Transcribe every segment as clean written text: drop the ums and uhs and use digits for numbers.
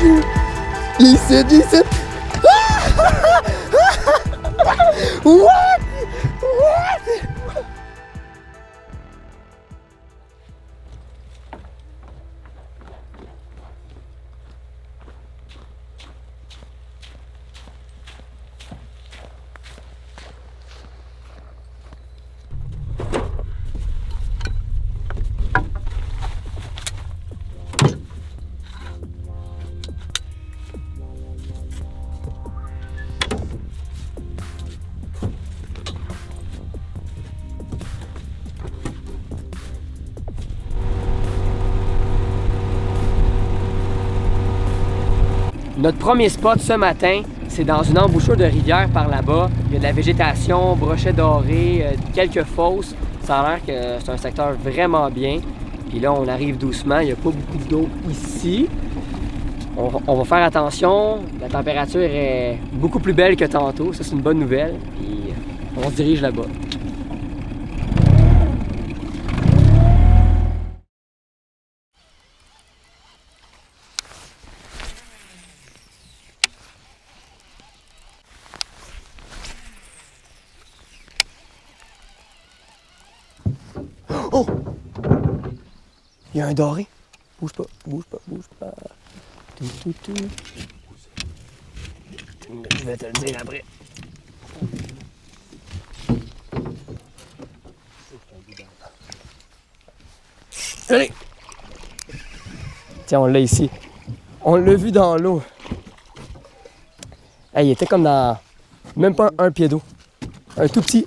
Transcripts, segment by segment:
Dieu! Ici, ici! What? What? Notre premier spot ce matin, c'est dans une embouchure de rivière par là-bas. Il y a de la végétation, brochets dorés, quelques fosses. Ça a l'air que c'est un secteur vraiment bien. Puis là, on arrive doucement, il n'y a pas beaucoup d'eau ici. On va faire attention, la température est beaucoup plus belle que tantôt, ça c'est une bonne nouvelle. Puis on se dirige là-bas. Oh! Il y a un doré. Bouge pas, bouge pas, bouge pas. Tout. Je vais te le dire après. Allez! Tiens, on l'a ici. On l'a vu dans l'eau. Hey, il était comme dans... Même pas un pied d'eau. Un tout petit.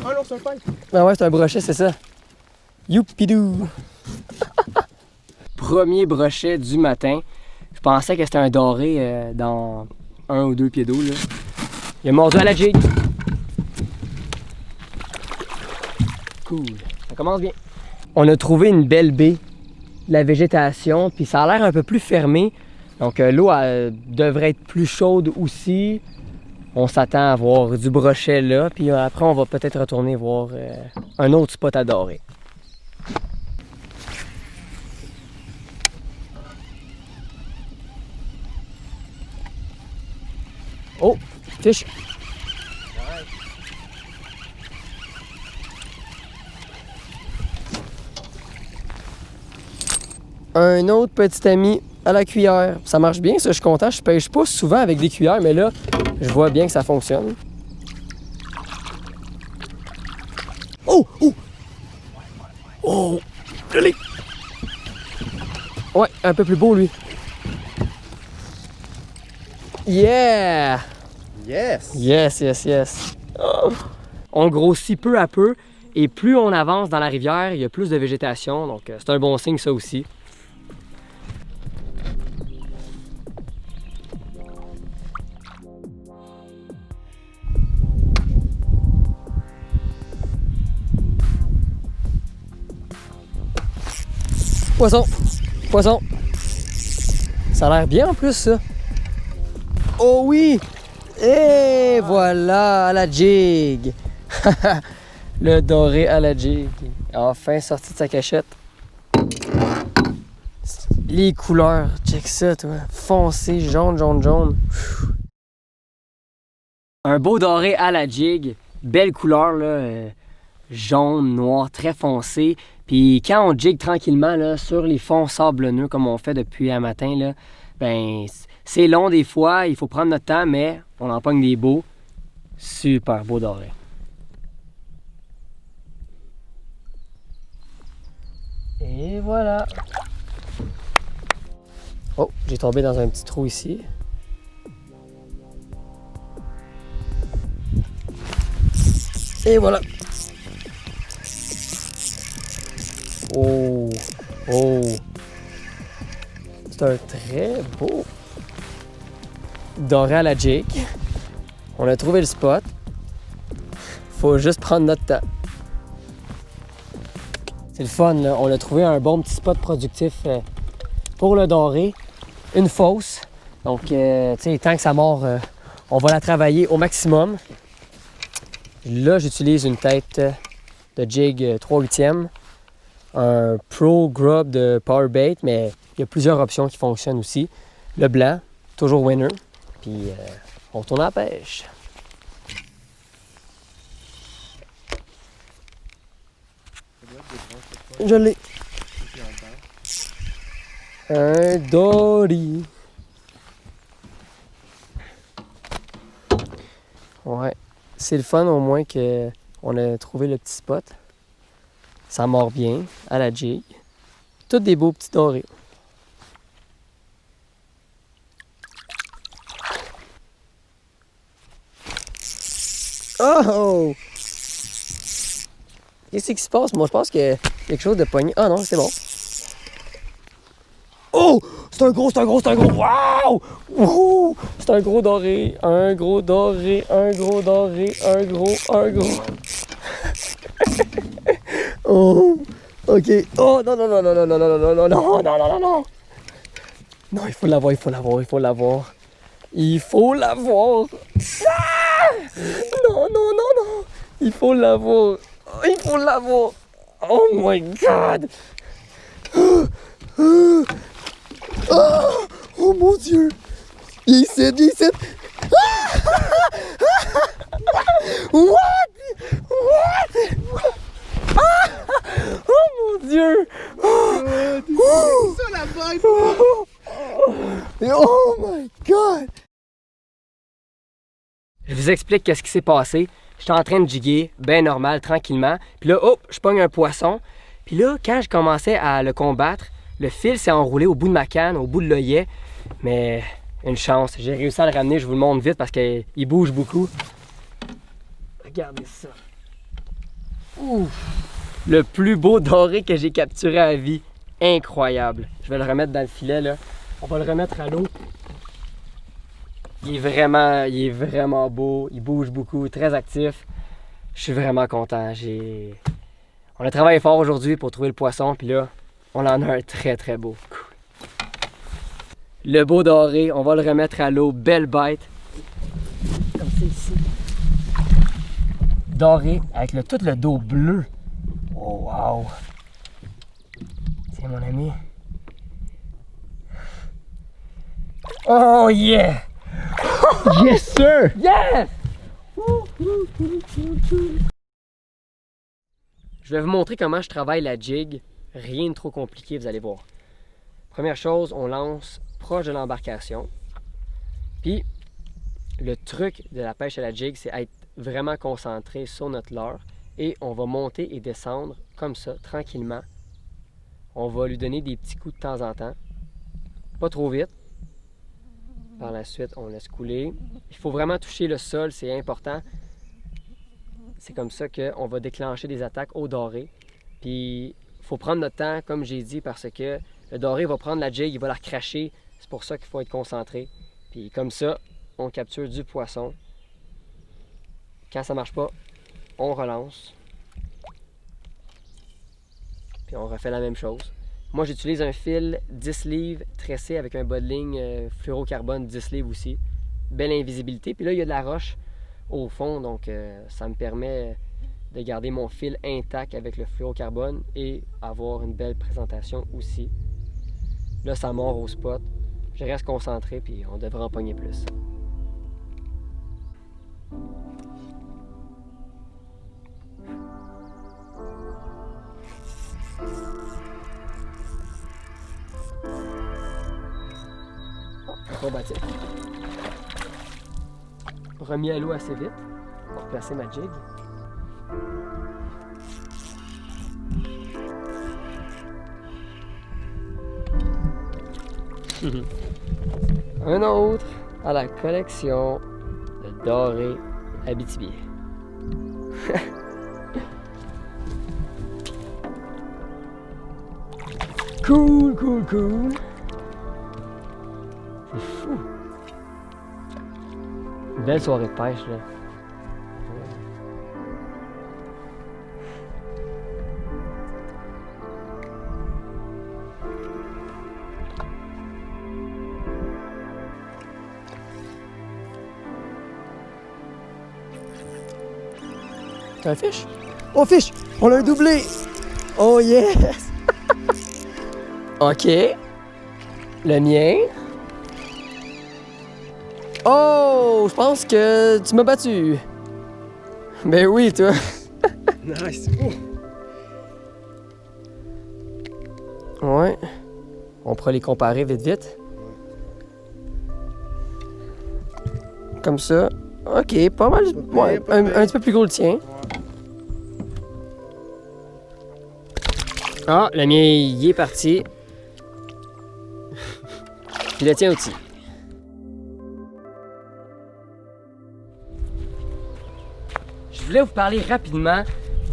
Ah non, c'est un pêche. Ah ouais, c'est un brochet, c'est ça. Youpidou! Premier brochet du matin. Je pensais que c'était un doré dans 1 ou 2 pieds d'eau. Il a mordu à la jig. Cool. Ça commence bien. On a trouvé une belle baie, de la végétation, puis ça a l'air un peu plus fermé. Donc l'eau devrait être plus chaude aussi. On s'attend à voir du brochet là, puis après on va peut-être retourner voir un autre spot à dorer. Oh, fiche! Un autre petit ami à la cuillère. Ça marche bien, ça, je suis content. Je pêche pas souvent avec des cuillères, mais là, je vois bien que ça fonctionne. Oh! Oh! Oh! Je l'ai! Ouais, un peu plus beau, lui. Yeah! Yes! Yes. Oh. On grossit peu à peu et plus on avance dans la rivière, il y a plus de végétation, donc c'est un bon signe ça aussi. Poisson! Ça a l'air bien en plus ça. Oh oui! Et voilà, à la jig! Le doré à la jig. Enfin sorti de sa cachette. Les couleurs, check ça toi. Foncé, jaune. Un beau doré à la jig. Belle couleur là. Jaune, noir, très foncé. Puis quand on jig tranquillement là, sur les fonds sablonneux comme on fait depuis un matin, là, ben c'est long des fois, il faut prendre notre temps, mais on en pogne des beaux. Super beau doré. Et voilà. Oh, j'ai tombé dans un petit trou ici. Et voilà. Oh. C'est un très beau doré à la jig. On a trouvé le spot. Faut juste prendre notre temps. C'est le fun, là. On a trouvé un bon petit spot productif pour le doré. Une fosse. Donc, tu sais, tant que ça mord, on va la travailler au maximum. Là, j'utilise une tête de jig 3/8e. Un Pro Grub de Powerbait, mais il y a plusieurs options qui fonctionnent aussi. Le blanc, toujours winner. Puis on tourne à la pêche. Je l'ai. Un dory. Ouais. C'est le fun au moins qu'on a trouvé le petit spot. Ça mord bien à la jig. Tous des beaux petits dorés. Oh! Qu'est-ce qui se passe? Moi, je pense qu'il y a quelque chose de pogné. Ah non, c'est bon. Oh! C'est un gros! Wow! Wouhou! C'est un gros doré. Un gros doré. Oh! OK. Oh! Non! Non, il faut l'avoir. Ah! Non! Il faut l'avoir. Oh my God! Oh mon Dieu! Il est ici! What? Oh mon Dieu! Ça là-bas, Oh my God! Je vous explique qu'est-ce qui s'est passé. J'étais en train de jiguer, bien normal, tranquillement. Puis là, hop, je pogne un poisson. Puis là, quand je commençais à le combattre, le fil s'est enroulé au bout de ma canne, au bout de l'œillet. Mais une chance, j'ai réussi à le ramener. Je vous le montre vite parce qu'il bouge beaucoup. Regardez ça. Ouf! Le plus beau doré que j'ai capturé à vie. Incroyable. Je vais le remettre dans le filet, là. On va le remettre à l'eau. Il est vraiment beau. Il bouge beaucoup, très actif. Je suis vraiment content. On a travaillé fort aujourd'hui pour trouver le poisson. Puis là, on en a un très beau. Cool. Le beau doré, on va le remettre à l'eau. Belle bête. Comme c'est ici. Doré avec tout le dos bleu. Oh wow! Tiens mon ami. Oh yeah! Yes, sir! Yes! Je vais vous montrer comment je travaille la jig. Rien de trop compliqué, vous allez voir. Première chose, on lance proche de l'embarcation. Puis, le truc de la pêche à la jig, c'est être vraiment concentré sur notre leurre. Et on va monter et descendre comme ça, tranquillement. On va lui donner des petits coups de temps en temps. Pas trop vite. Par la suite, on laisse couler. Il faut vraiment toucher le sol, c'est important. C'est comme ça qu'on va déclencher des attaques au doré. Puis, il faut prendre notre temps, comme j'ai dit, parce que le doré va prendre la jig, il va la recracher. C'est pour ça qu'il faut être concentré. Puis, comme ça, on capture du poisson. Quand ça marche pas, on relance. Puis, on refait la même chose. Moi, j'utilise un fil 10 livres tressé avec un bas de ligne fluorocarbone 10 livres aussi. Belle invisibilité. Puis là, il y a de la roche au fond, donc ça me permet de garder mon fil intact avec le fluorocarbone et avoir une belle présentation aussi. Là, ça mord au spot. Je reste concentré, puis on devrait en pogner plus. Acrobatique. Remis à l'eau assez vite pour placer ma jig. Un autre à la collection de doré Abitibi. Cool. C'est fou. Une belle soirée de pêche, là. T'as un fish? Oh, fish! On l'a doublé! Oh, yes! OK. Le mien. Oh, je pense que tu m'as battu. Ben oui, toi. Nice. Ouais. On pourra les comparer vite vite. Comme ça. Ok, pas mal. Ouais, un petit peu plus gros le tien. Ah, le mien, il est parti. Puis le tien aussi. Je voulais vous parler rapidement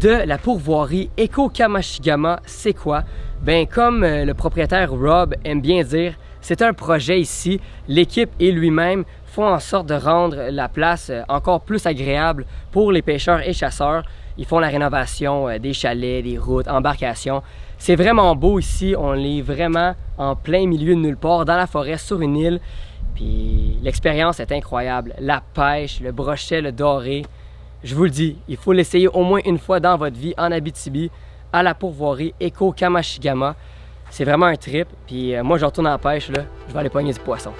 de la pourvoirie Eko-Kamashigama. C'est quoi? Ben, comme le propriétaire Rob aime bien dire, c'est un projet ici. L'équipe et lui-même font en sorte de rendre la place encore plus agréable pour les pêcheurs et chasseurs. Ils font la rénovation des chalets, des routes, embarcations. C'est vraiment beau ici. On est vraiment en plein milieu de nulle part, dans la forêt, sur une île. Puis l'expérience est incroyable. La pêche, le brochet, le doré. Je vous le dis, il faut l'essayer au moins une fois dans votre vie en Abitibi, à la pourvoirie Eko-Kamashigama. C'est vraiment un trip. Puis moi, je retourne en pêche, là. Je vais aller pogner du poisson.